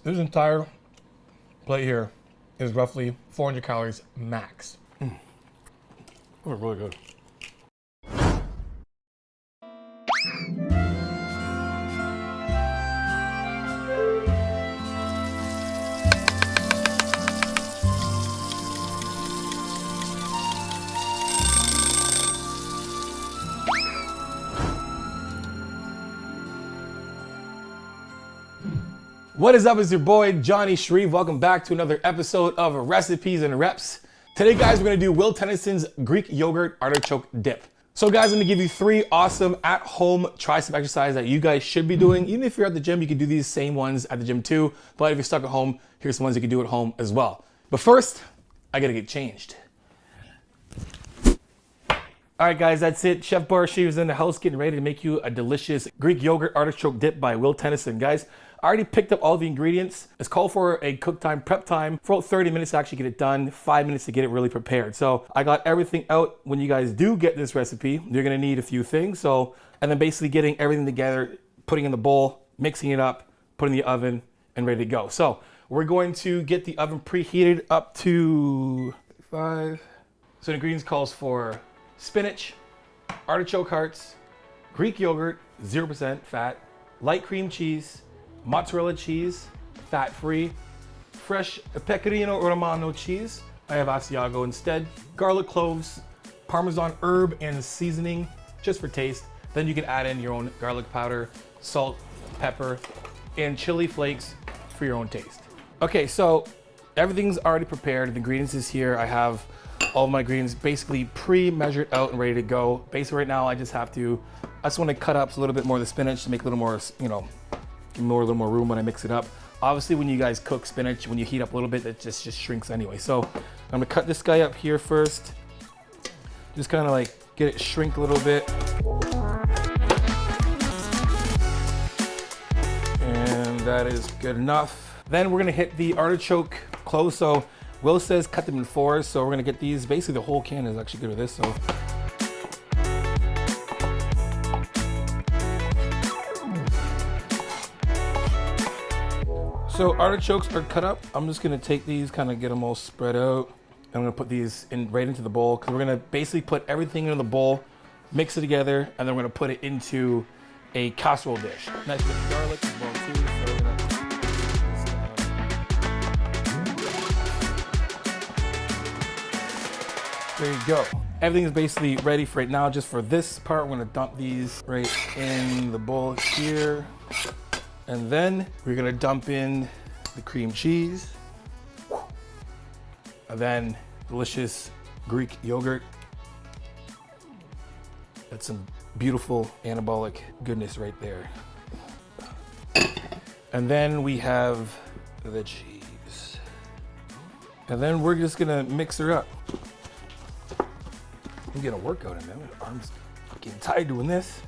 This entire plate here is roughly 400 calories max. Oh, really good. What is up? It's your boy Johnny Shreve. Welcome back to another episode of Recipes and Reps. Today, guys, we're gonna do Will Tennyson's Greek Yogurt Artichoke Dip. So, guys, I'm gonna give you 3 awesome at-home tricep exercises that you guys should be doing. Even if you're at the gym, you can do these same ones at the gym too. But if you're stuck at home, here's some ones you can do at home as well. But first, I gotta get changed. All right, guys, that's it. Chef Bar Shreve is in the house getting ready to make you a delicious Greek Yogurt Artichoke Dip by Will Tennyson. Guys, I already picked up all the ingredients. It's called for a cook time, prep time, for about 30 minutes to actually get it done, 5 minutes to get it really prepared. So I got everything out. When you guys do get this recipe, you're gonna need a few things. And then basically getting everything together, putting in the bowl, mixing it up, putting in the oven, and ready to go. So we're going to get the oven preheated up to 5. So the ingredients calls for spinach, artichoke hearts, Greek yogurt, 0% fat, light cream cheese, mozzarella cheese, fat-free, fresh pecorino romano cheese. I have Asiago instead. Garlic cloves, Parmesan herb and seasoning, just for taste. Then you can add in your own garlic powder, salt, pepper, and chili flakes for your own taste. Okay, so everything's already prepared. The ingredients is here. I have all of my ingredients basically pre-measured out and ready to go. Basically right now I just want to cut up a little bit more of the spinach to make a little more, give me a little more room when I mix it up. Obviously when you guys cook spinach, when you heat up a little bit, it just shrinks anyway. So I'm gonna cut this guy up here first. Just kind of like get it shrink a little bit. And that is good enough. Then we're gonna hit the artichoke cloves. So Will says cut them in 4s, so we're gonna get these. Basically the whole can is actually good with this, so. So artichokes are cut up. I'm just gonna take these, kind of get them all spread out. I'm gonna put these right into the bowl, because we're gonna basically put everything in the bowl, mix it together, and then we're gonna put it into a casserole dish. Nice with garlic as well too. So we're gonna there you go. Everything is basically ready for right now. Just for this part, we're gonna dump these right in the bowl here. And then we're gonna dump in the cream cheese. And then delicious Greek yogurt. That's some beautiful anabolic goodness right there. And then we have the cheese. And then we're just gonna mix her up. I'm getting a workout in there. My arms getting tired doing this.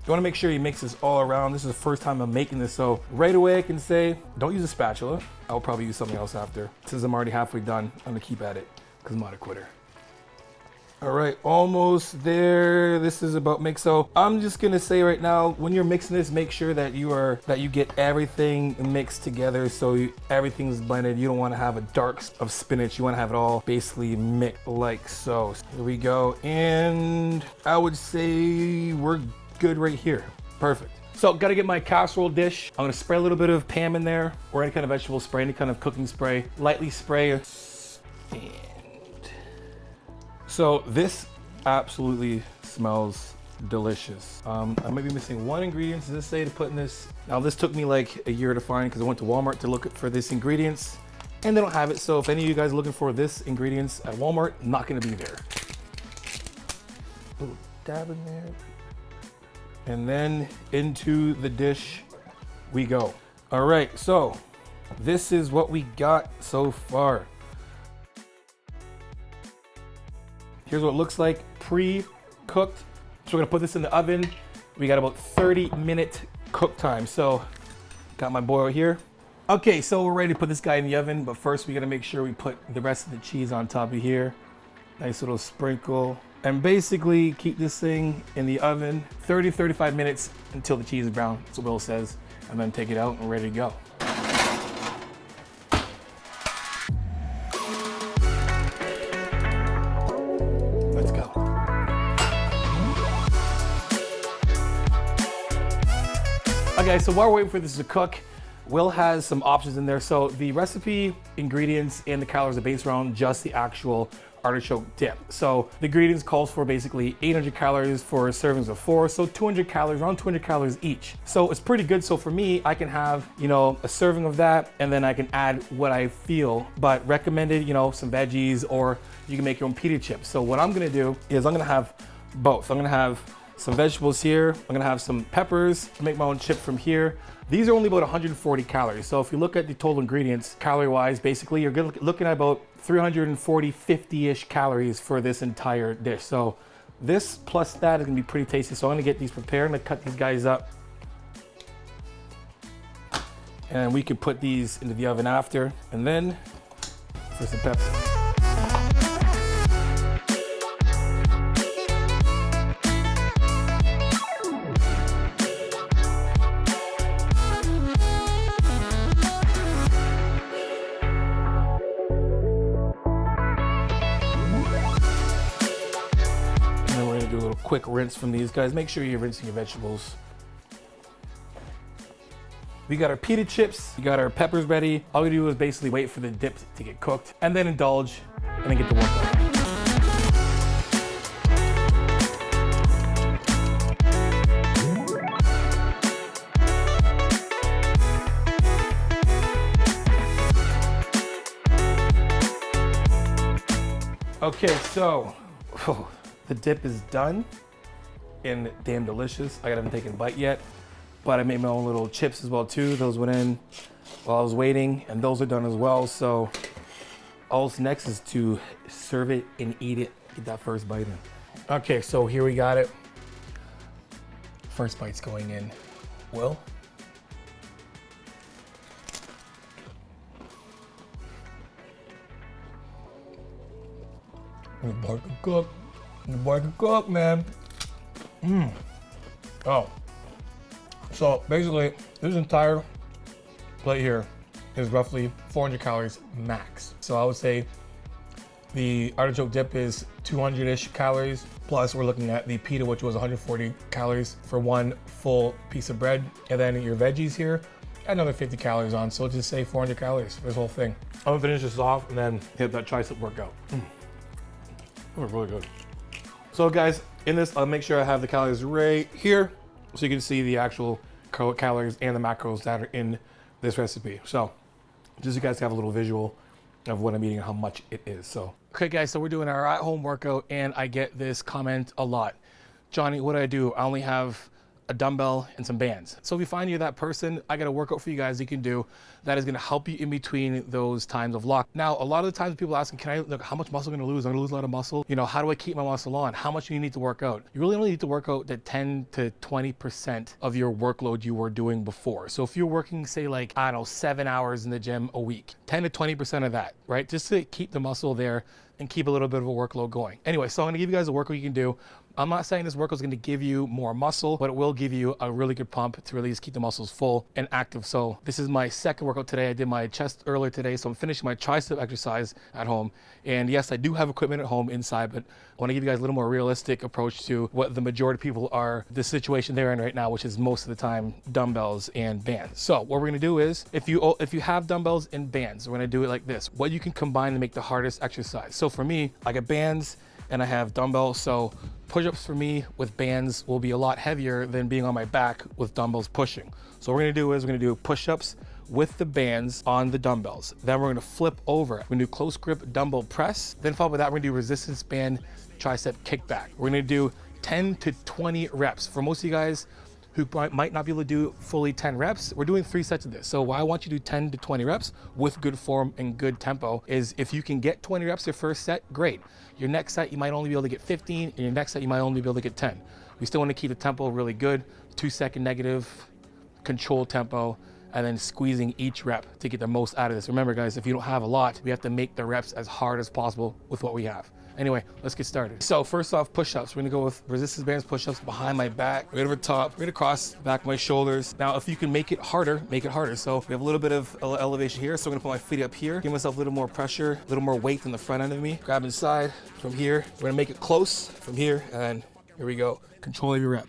You wanna make sure you mix this all around. This is the first time I'm making this, so right away I can say, don't use a spatula. I'll probably use something else after. Since I'm already halfway done, I'm gonna keep at it, because I'm not a quitter. All right, almost there. This is about mix. So I'm just gonna say right now, when you're mixing this, make sure that you get everything mixed together so everything's blended. You don't wanna have a dark of spinach. You wanna have it all basically mixed like so. Here we go. And I would say we're good right here. Perfect. So gotta get my casserole dish. I'm gonna spray a little bit of Pam in there, or any kind of vegetable spray, any kind of cooking spray. Lightly spray. And so this absolutely smells delicious. I might be missing one ingredient, does this say, to put in this? Now this took me like a year to find, because I went to Walmart to look for this ingredients and they don't have it. So if any of you guys are looking for this ingredients at Walmart, not gonna be there. A little dab in there. And then into the dish we go. All right, so this is what we got so far. Here's what it looks like pre-cooked. So we're gonna put this in the oven. We got about 30-minute cook time. So got my boil here. Okay, so we're ready to put this guy in the oven, but first we gotta make sure we put the rest of the cheese on top of here. Nice little sprinkle. And basically keep this thing in the oven 30-35 minutes until the cheese is brown, that's what Will says. and then take it out and we're ready to go. Let's go. Okay, so while we're waiting for this to cook, Will has some options in there. So the recipe, ingredients, and the calories are based around just the actual artichoke dip. So the ingredients calls for basically 800 calories for servings of 4, so 200 calories, around 200 calories each. So it's pretty good. So for me, I can have, you know, a serving of that, and then I can add what I feel, but recommended, you know, some veggies, or you can make your own pita chips. So what I'm gonna do is I'm gonna have both. I'm gonna have some vegetables here. I'm gonna have some peppers to make my own chip from here. These are only about 140 calories. So if you look at the total ingredients, calorie-wise, basically, you're looking at about 340, 50-ish calories for this entire dish. So this plus that is gonna be pretty tasty. So I'm gonna get these prepared. I'm gonna cut these guys up. And we can put these into the oven after. And then for some peppers. Do a little quick rinse from these guys. Make sure you're rinsing your vegetables. We got our pita chips, we got our peppers ready. All we do is basically wait for the dip to get cooked and then indulge and then get to work on it. Okay, so the dip is done and damn delicious. I haven't taken a bite yet, but I made my own little chips as well too. Those went in while I was waiting, and those are done as well. So all that's next is to serve it and eat it. Get that first bite in. Okay, so here we got it. First bite's going in. Will? The boy can cook. The boy can cook, man. Oh. So basically, this entire plate here is roughly 400 calories max. So I would say the artichoke dip is 200-ish calories. Plus we're looking at the pita, which was 140 calories for one full piece of bread. And then your veggies here, another 50 calories on. So let's just say 400 calories for this whole thing. I'm gonna finish this off and then hit that tricep workout. Oh, really good. So guys, in this, I'll make sure I have the calories right here so you can see the actual calories and the macros that are in this recipe. So just so you guys have a little visual of what I'm eating and how much it is. So, okay guys, so we're doing our at-home workout and I get this comment a lot. Johnny, what do? I only have a dumbbell and some bands. So if you find you're that person, I got a workout for you guys you can do that is going to help you in between those times of lock. Now, a lot of the times people asking, can I look how much muscle I'm going to lose? I'm going to lose a lot of muscle. You know, how do I keep my muscle on? How much do you need to work out? You really only need to work out the 10 to 20% of your workload you were doing before. So if you're working, say like, I don't know, 7 hours in the gym a week, 10 to 20% of that, right? Just to keep the muscle there and keep a little bit of a workload going. Anyway, so I'm gonna give you guys a workout you can do. I'm not saying this workout is gonna give you more muscle, but it will give you a really good pump to really just keep the muscles full and active. So this is my second workout today. I did my chest earlier today, so I'm finishing my tricep exercise at home. And yes, I do have equipment at home inside, but I wanna give you guys a little more realistic approach to what the majority of people are, the situation they're in right now, which is most of the time dumbbells and bands. So what we're gonna do is, if you have dumbbells and bands, we're gonna do it like this. What you can combine to make the hardest exercise. So for me, I got bands and I have dumbbells. So push-ups for me with bands will be a lot heavier than being on my back with dumbbells pushing. So what we're gonna do is we're gonna do push-ups with the bands on the dumbbells. Then we're gonna flip over. We're gonna do close grip dumbbell press. Then followed by that, we're gonna do resistance band tricep kickback. We're gonna do 10 to 20 reps. For most of you guys who might not be able to do fully 10 reps, we're doing 3 sets of this. So why I want you to do 10 to 20 reps with good form and good tempo is if you can get 20 reps your first set, great. Your next set, you might only be able to get 15, and your next set, you might only be able to get 10. We still wanna keep the tempo really good, 2-second negative, control tempo, and then squeezing each rep to get the most out of this. Remember guys, if you don't have a lot, we have to make the reps as hard as possible with what we have. Anyway, let's get started. So first off, push-ups. We're gonna go with resistance bands push-ups behind my back, right over top, right across the back of my shoulders. Now, if you can make it harder, make it harder. So we have a little bit of elevation here. So I'm gonna put my feet up here, give myself a little more pressure, a little more weight than the front end of me. Grab inside from here. We're gonna make it close from here, and here we go. Control every rep.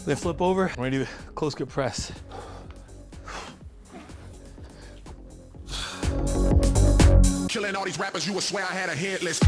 Then flip over, I'm gonna do a close grip press. Killing all these rappers, you would swear I had a hit list.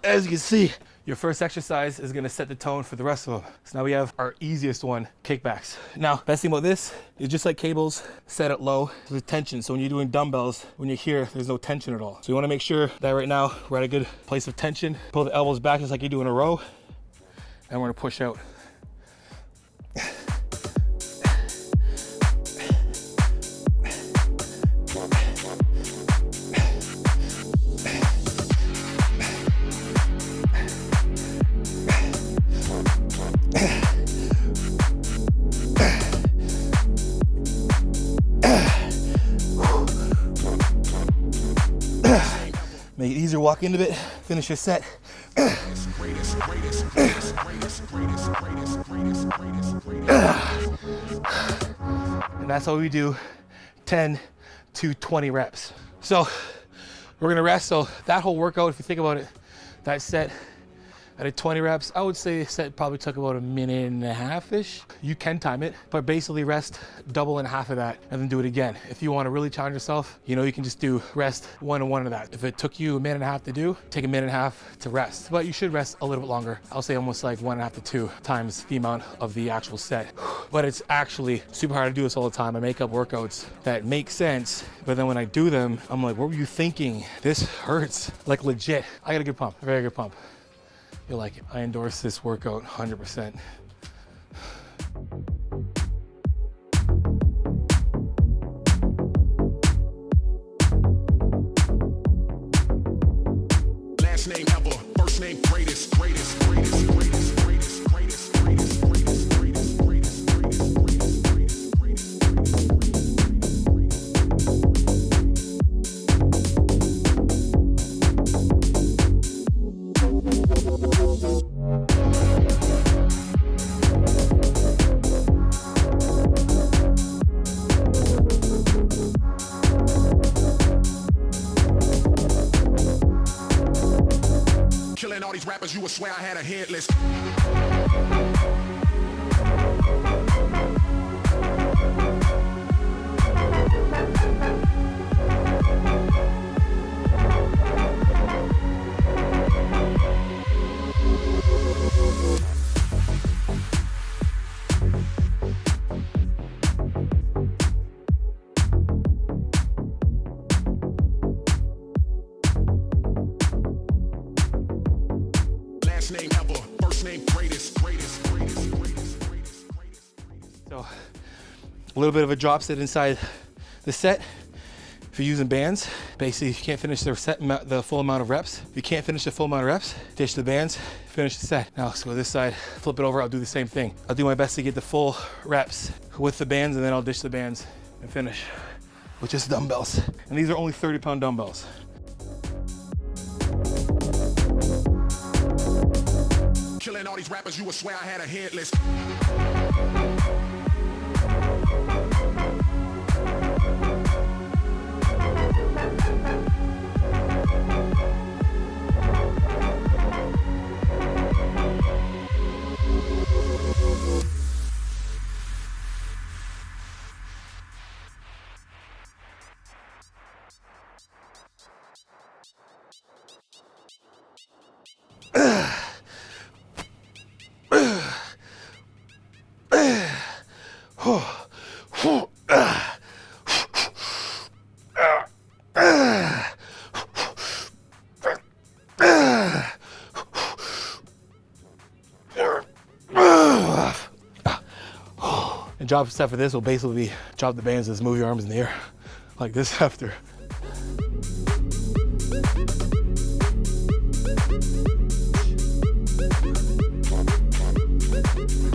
As you can see, your first exercise is gonna set the tone for the rest of them. So now we have our easiest one, kickbacks. Now, best thing about this is just like cables, set it low with tension. So when you're doing dumbbells, when you're here, there's no tension at all. So you wanna make sure that right now we're at a good place of tension. Pull the elbows back just like you do in a row, and we're gonna push out. Make it easier, walk into it, finish your set. And that's how we do 10 to 20 reps. So we're gonna rest. So that whole workout, if you think about it, that set, I did 20 reps. I would say set probably took about a minute and a half-ish. You can time it, but basically rest double and half of that and then do it again. If you wanna really challenge yourself, you know, you can just do rest 1 and 1 of that. If it took you a minute and a half to do, take a minute and a half to rest. But you should rest a little bit longer. I'll say almost like 1.5 to 2 times the amount of the actual set. But it's actually super hard to do this all the time. I make up workouts that make sense, but then when I do them, I'm like, what were you thinking? This hurts, like legit. I got a good pump, a very good pump. You'll like it. I endorse this workout 100%. Last name ever, first name greatest, greatest, greatest, greatest, greatest, greatest, greatest, greatest, greatest, greatest, greatest, killing all these rappers, you would swear I had a hit list. Name ever, first name greatest, greatest, greatest, greatest, greatest, greatest. So a little bit of a drop set inside the set. If you're using bands, basically you can't finish the full amount of reps. If you can't finish the full amount of reps, ditch the bands, finish the set. Now let's go this side, flip it over, I'll do the same thing. I'll do my best to get the full reps with the bands, and then I'll ditch the bands and finish with just dumbbells. And these are only 30-pound dumbbells. Killing all these rappers, you would swear I had a hit list. drop set for this will basically be drop the bands, just move your arms in the air like this after.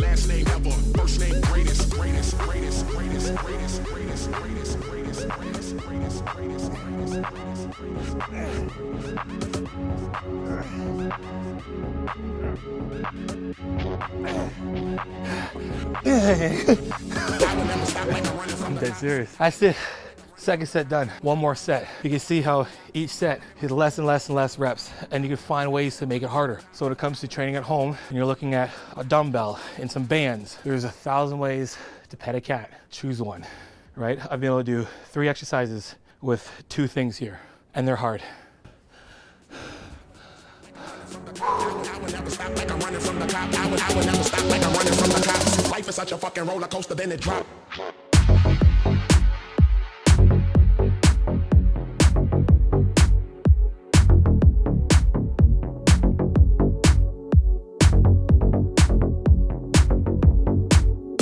Last name ever, first name greatest, greatest, greatest, greatest, greatest, greatest, greatest, greatest, greatest, greatest, greatest, I'm dead serious. That's it. Second set done. One more set. You can see how each set is less and less and less reps, and you can find ways to make it harder. So when it comes to training at home and you're looking at a dumbbell and some bands, there's 1,000 ways to pet a cat. Choose one, right? I've been able to do 3 exercises with 2 things here, and they're hard. I would never stop like I'm running from the cop. I would never stop like I'm running from the cops. Life is such a fucking roller coaster, then it drop.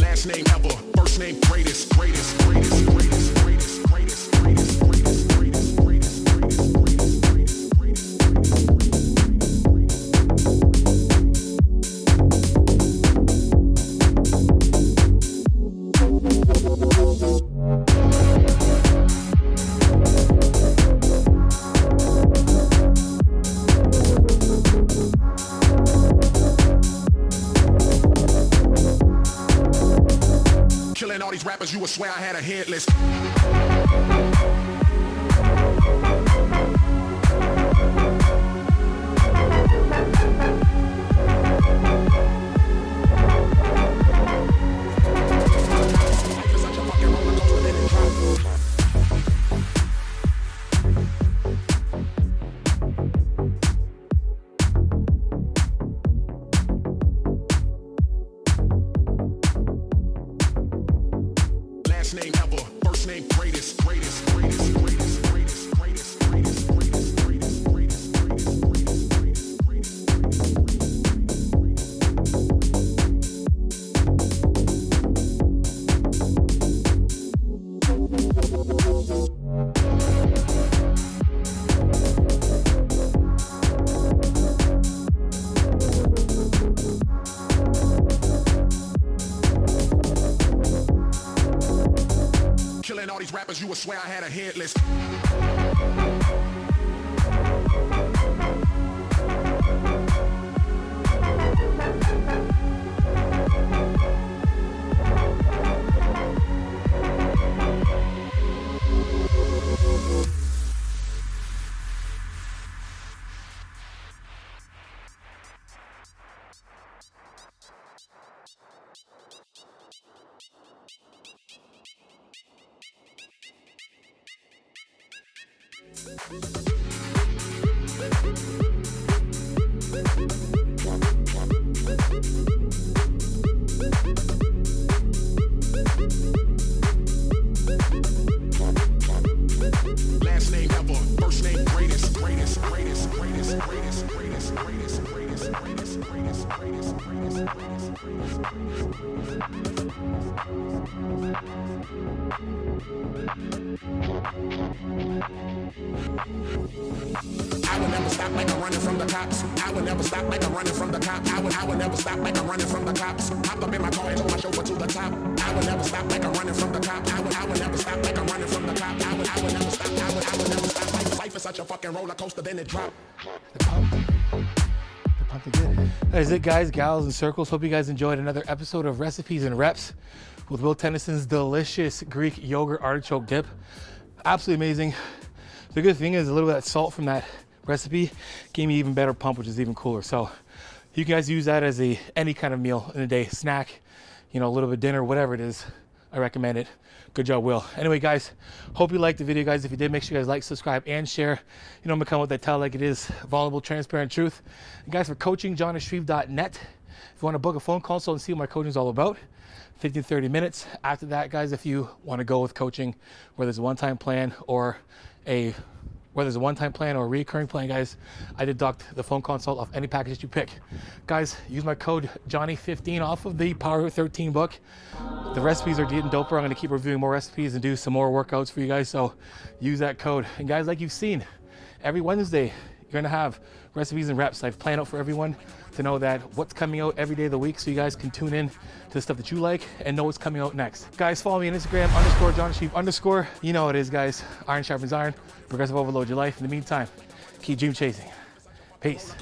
Last name ever, first name greatest, greatest, greatest, greatest, greatest, greatest, greatest, greatest, greatest, greatest, greatest, greatest, killing all these rappers, you would swear I had a hit list. Life is such a fucking roller coaster, then it drop. Last name ever, first name greatest, greatest, greatest, greatest, greatest, greatest, greatest, greatest, greatest, greatest, greatest, greatest, killing all these rappers, you would swear I had a hit list. Last name ever, first name greatest, greatest, greatest, greatest, greatest, greatest, greatest, greatest, greatest, greatest, greatest, greatest, I would never stop like I'm running from the cops. I would never stop like I'm running from the cops. I would never stop like I'm running from the cops. Hopped up in my car and told my chauffeur to the top. I would never stop like I'm running from the cops. I would never stop like I'm running from the cops. I would never stop. I would never stop. Life is such a fucking roller coaster, then it drop. The pump again. That is it, guys, gals, and circles. Hope you guys enjoyed another episode of Recipes and Reps with Will Tennyson's delicious Greek yogurt artichoke dip. Absolutely amazing. The good thing is a little bit of salt from that recipe gave me even better pump, which is even cooler. So you guys use that as any kind of meal in the day, snack, a little bit of dinner, whatever it is. I recommend it. Good job, Will. Anyway, guys, hope you liked the video, guys. If you did, make sure you guys like, subscribe, and share. I'm gonna come with that tell like it is, vulnerable, transparent truth. And guys, for coaching, johnandshreeve.net. If you want to book a phone consult and see what my coaching is all about, 15, 30 minutes. After that, guys, if you want to go with coaching, whether it's a one-time plan or a whether it's a one-time plan or a recurring plan, guys, I deduct the phone consult off any package that you pick. Guys, use my code Johnny15 off of the Power 13 book. The recipes are getting doper. I'm gonna keep reviewing more recipes and do some more workouts for you guys, so use that code. And guys, like you've seen, every Wednesday, you're gonna have recipes and reps. I've planned out for everyone to know that what's coming out every day of the week, so you guys can tune in to the stuff that you like and know what's coming out next. Guys, follow me on Instagram, _JohnSheep_. You know what it is, guys. Iron sharpens iron. Progressive overload your life. In the meantime, keep dream chasing. Peace.